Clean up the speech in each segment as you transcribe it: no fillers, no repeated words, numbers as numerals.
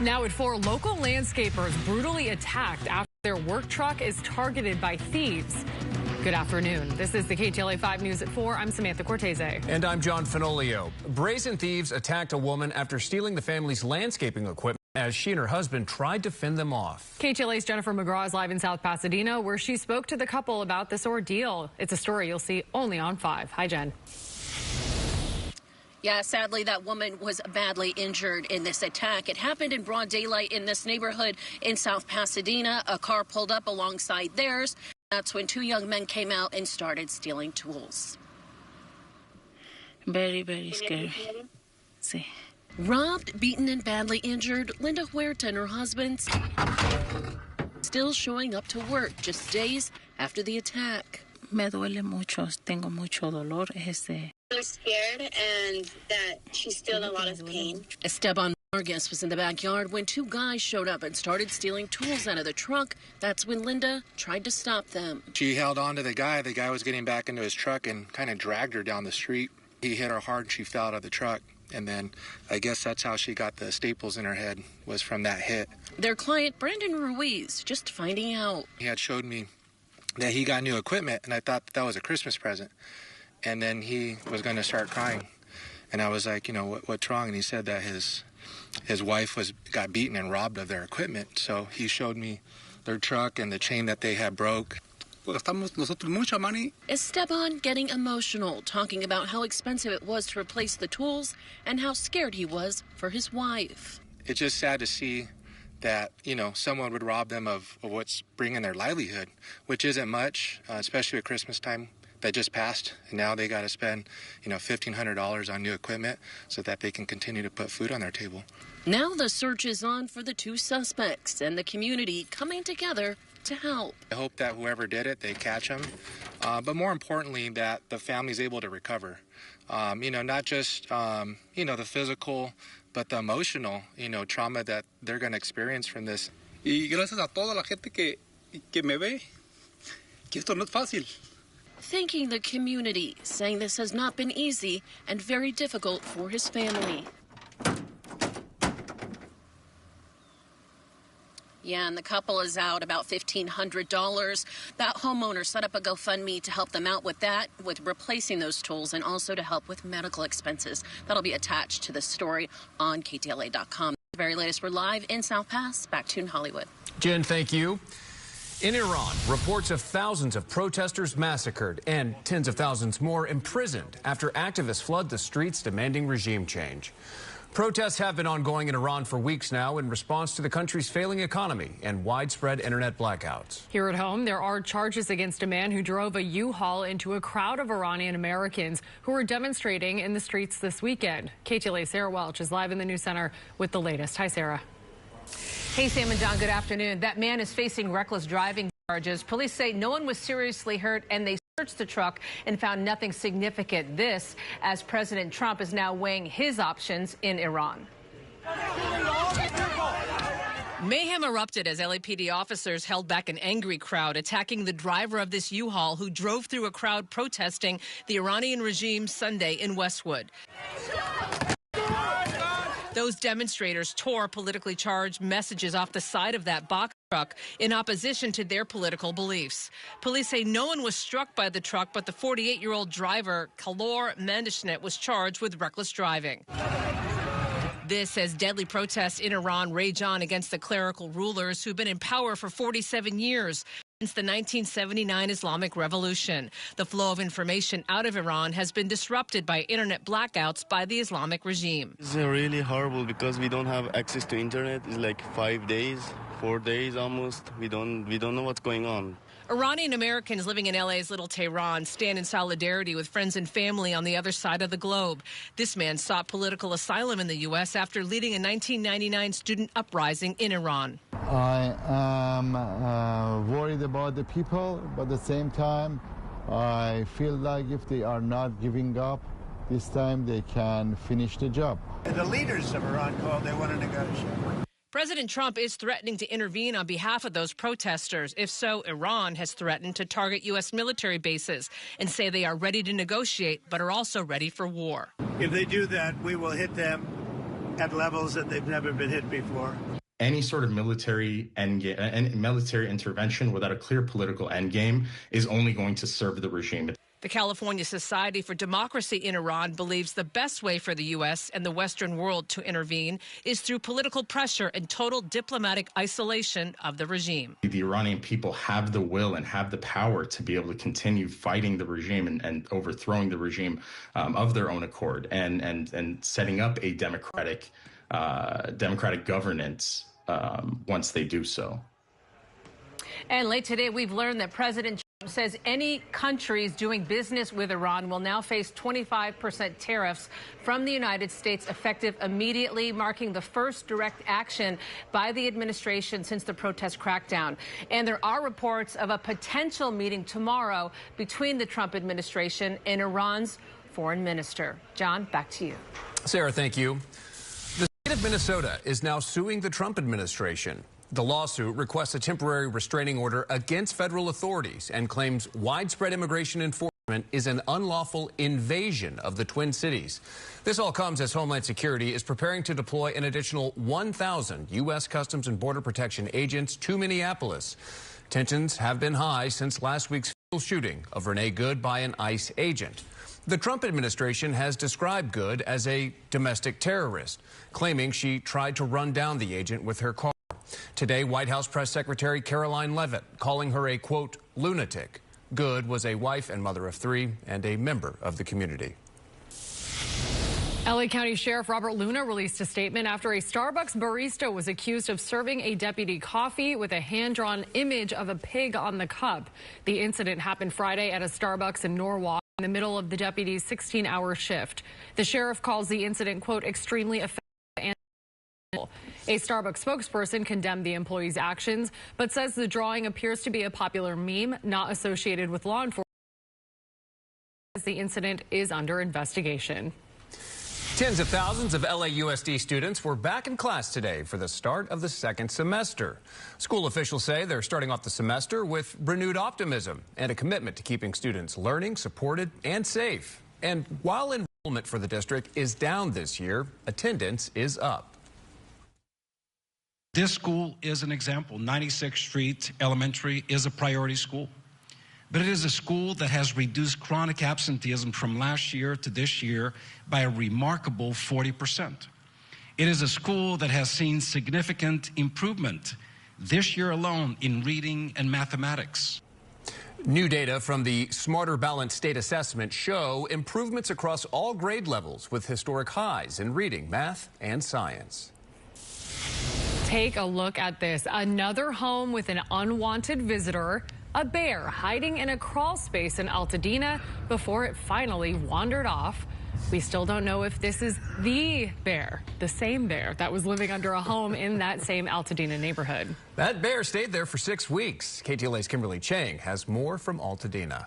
Now at 4, local landscapers brutally attacked after their work truck is targeted by thieves. Good afternoon. This is the KTLA 5 News at 4. I'm Samantha Cortese. And I'm John Fenolio. Brazen thieves attacked a woman after stealing the family's landscaping equipment as she and her husband tried to fend them off. KTLA's Jennifer McGraw is live in South Pasadena, where she spoke to the couple about this ordeal. It's a story you'll see only on 5. Hi, Jen. Yeah, sadly, that woman was badly injured in this attack. It happened in broad daylight in this neighborhood in South Pasadena. A car pulled up alongside theirs. That's when 2 young men came out and started stealing tools. Very, very scary. Sí. Robbed, beaten, and badly injured, Linda Huerta and her husband still showing up to work just days after the attack. Me duele mucho. Tengo mucho dolor. I'm scared and that she's still in a lot of pain. Esteban Vargas was in the backyard when 2 guys showed up and started stealing tools out of the truck. That's when Linda tried to stop them. She held on to the guy. The guy was getting back into his truck and kind of dragged her down the street. He hit her hard and she fell out of the truck. And then I guess that's how she got the staples in her head, was from that hit. Their client, Brandon Ruiz, just finding out. He had showed me that he got new equipment, and I thought that was a Christmas present. And then he was going to start crying. And I was like, you know, what's wrong? And he said that his wife got beaten and robbed of their equipment. So he showed me their truck and the chain that they had broke. Esteban getting emotional, talking about how expensive it was to replace the tools and how scared he was for his wife. It's just sad to see that, you know, someone would rob them of what's bringing their livelihood, which isn't much, especially at Christmas time that just passed. And now they got to spend, you know, $1,500 on new equipment so that they can continue to put food on their table. Now the search is on for the 2 suspects and the community coming together to help. I hope that whoever did it, they catch them, but more importantly, that the family's able to recover. You know, not just, you know, the physical, but the emotional, you know, trauma that they're going to experience from this. Y gracias a toda la gente que me ve, que esto no es fácil. Thanking the community, saying this has not been easy and very difficult for his family. Yeah, and the couple is out about $1,500. That homeowner set up a GoFundMe to help them out with that, with replacing those tools, and also to help with medical expenses. That'll be attached to the story on KTLA.com. The very latest, we're live in South Pass. Back to Hollywood. Jen, thank you. In Iran, reports of thousands of protesters massacred and tens of thousands more imprisoned after activists flood the streets demanding regime change. Protests have been ongoing in Iran for weeks now in response to the country's failing economy and widespread internet blackouts. Here at home, there are charges against a man who drove a U-Haul into a crowd of Iranian Americans who were demonstrating in the streets this weekend. KTLA's Sarah Welch is live in the news center with the latest. Hi, Sarah. Hey, Sam and John, good afternoon. That man is facing reckless driving charges. Police say no one was seriously hurt, and they searched the truck and found nothing significant. This, as President Trump is now weighing his options in Iran. Mayhem erupted as LAPD officers held back an angry crowd, attacking the driver of this U-Haul who drove through a crowd protesting the Iranian regime Sunday in Westwood. Those demonstrators tore politically charged messages off the side of that box truck in opposition to their political beliefs. Police say no one was struck by the truck, but the 48-year-old driver, Kalor Mandishnet, was charged with reckless driving. This as deadly protests in Iran rage on against the clerical rulers who've been in power for 47 years. Since the 1979 Islamic Revolution. The flow of information out of Iran has been disrupted by internet blackouts by the Islamic regime. It's really horrible because we don't have access to internet. It's like 5 days, 4 days almost. We don't know what's going on. Iranian Americans living in LA's Little Tehran stand in solidarity with friends and family on the other side of the globe. This man sought political asylum in the U.S. after leading a 1999 student uprising in Iran. I am worried about the people, but at the same time, I feel like if they are not giving up, this time they can finish the job. The leaders of Iran called, they want to negotiate. President Trump is threatening to intervene on behalf of those protesters. If so, Iran has threatened to target U.S. military bases and say they are ready to negotiate, but are also ready for war. If they do that, we will hit them at levels that they've never been hit before. Any sort of military military intervention without a clear political endgame is only going to serve the regime. The California Society for Democracy in Iran believes the best way for the U.S. and the Western world to intervene is through political pressure and total diplomatic isolation of the regime. The Iranian people have the will and have the power to be able to continue fighting the regime and overthrowing the regime of their own accord and setting up a democratic governance once they do so. And late today, we've learned that President Trump says any countries doing business with Iran will now face 25% tariffs from the United States effective immediately, marking the first direct action by the administration since the protest crackdown. And there are reports of a potential meeting tomorrow between the Trump administration and Iran's foreign minister. John, back to you. Sarah, thank you. The state of Minnesota is now suing the Trump administration. The lawsuit requests a temporary restraining order against federal authorities and claims widespread immigration enforcement is an unlawful invasion of the Twin Cities. This all comes as Homeland Security is preparing to deploy an additional 1,000 U.S. Customs and Border Protection agents to Minneapolis. Tensions have been high since last week's fatal shooting of Renee Good by an ICE agent. The Trump administration has described Good as a domestic terrorist, claiming she tried to run down the agent with her car. Today, White House Press Secretary Caroline Leavitt calling her a, quote, lunatic. Good was a wife and mother of 3 and a member of the community. LA County Sheriff Robert Luna released a statement after a Starbucks barista was accused of serving a deputy coffee with a hand-drawn image of a pig on the cup. The incident happened Friday at a Starbucks in Norwalk in the middle of the deputy's 16-hour shift. The sheriff calls the incident, quote, extremely offensive and a Starbucks spokesperson condemned the employee's actions, but says the drawing appears to be a popular meme not associated with law enforcement. The incident is under investigation. Tens of thousands of LAUSD students were back in class today for the start of the second semester. School officials say they're starting off the semester with renewed optimism and a commitment to keeping students learning, supported, and safe. And while enrollment for the district is down this year, attendance is up. This school is an example. 96th Street Elementary is a priority school, but it is a school that has reduced chronic absenteeism from last year to this year by a remarkable 40%. It is a school that has seen significant improvement this year alone in reading and mathematics. New data from the Smarter Balanced State Assessment show improvements across all grade levels with historic highs in reading, math, and science. Take a look at this. Another home with an unwanted visitor, a bear hiding in a crawl space in Altadena before it finally wandered off. We still don't know if this is the bear, the same bear that was living under a home in that same Altadena neighborhood. That bear stayed there for 6 weeks. KTLA's Kimberly Chang has more from Altadena.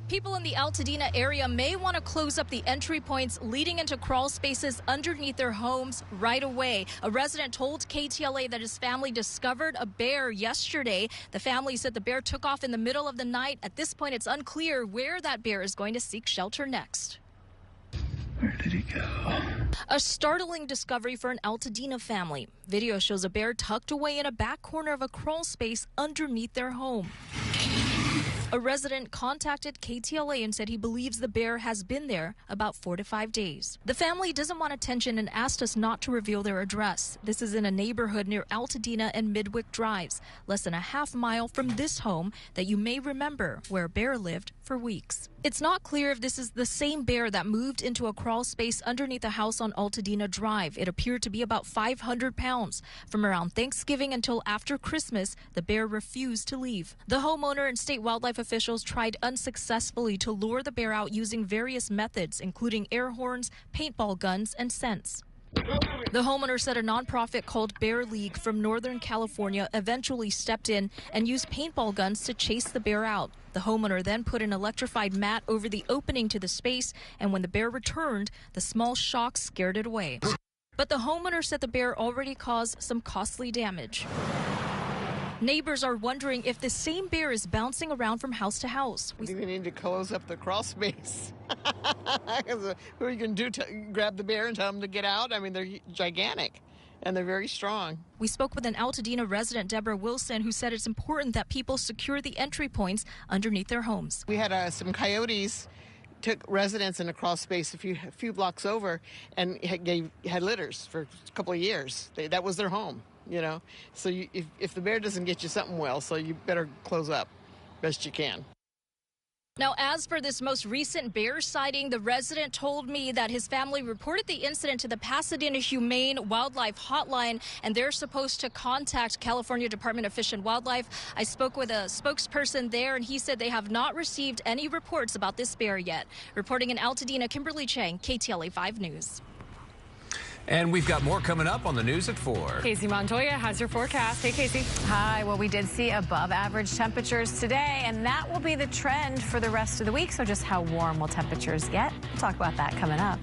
People in the Altadena area may want to close up the entry points leading into crawl spaces underneath their homes right away. A resident told KTLA that his family discovered a bear yesterday. The family said the bear took off in the middle of the night. At this point, it's unclear where that bear is going to seek shelter next. Where did he go? A startling discovery for an Altadena family. Video shows a bear tucked away in a back corner of a crawl space underneath their home. A resident contacted KTLA and said he believes the bear has been there about 4 to 5 days. The family doesn't want attention and asked us not to reveal their address. This is in a neighborhood near Altadena and Midwick Drives, less than a half mile from this home that you may remember where a bear lived for weeks. It's not clear if this is the same bear that moved into a crawl space underneath a house on Altadena Drive. It appeared to be about 500 pounds. From around Thanksgiving until after Christmas, the bear refused to leave. The homeowner and state wildlife officials tried unsuccessfully to lure the bear out using various methods, including air horns, paintball guns, and scents. The homeowner said a nonprofit called Bear League from Northern California eventually stepped in and used paintball guns to chase the bear out. The homeowner then put an electrified mat over the opening to the space, and when the bear returned, the small shock scared it away. But the homeowner said the bear already caused some costly damage. Neighbors are wondering if the same bear is bouncing around from house to house. We need to close up the crawl space. What are you going to do? Grab the bear and tell them to get out? I mean, they're gigantic. And they're very strong. We spoke with an Altadena resident, Deborah Wilson, who said it's important that people secure the entry points underneath their homes. We had some coyotes took residents in a crawl space a few blocks over and had litters for a couple of years. That was their home, you know. So if the bear doesn't get you something well, so you better close up best you can. Now, as for this most recent bear sighting, the resident told me that his family reported the incident to the Pasadena Humane Wildlife Hotline, and they're supposed to contact California Department of Fish and Wildlife. I spoke with a spokesperson there, and he said they have not received any reports about this bear yet. Reporting in Altadena, Kimberly Chang, KTLA 5 News. And we've got more coming up on the news at 4. Casey Montoya has your forecast. Hey, Casey. Hi. Well, we did see above average temperatures today, and that will be the trend for the rest of the week. So just how warm will temperatures get? We'll talk about that coming up.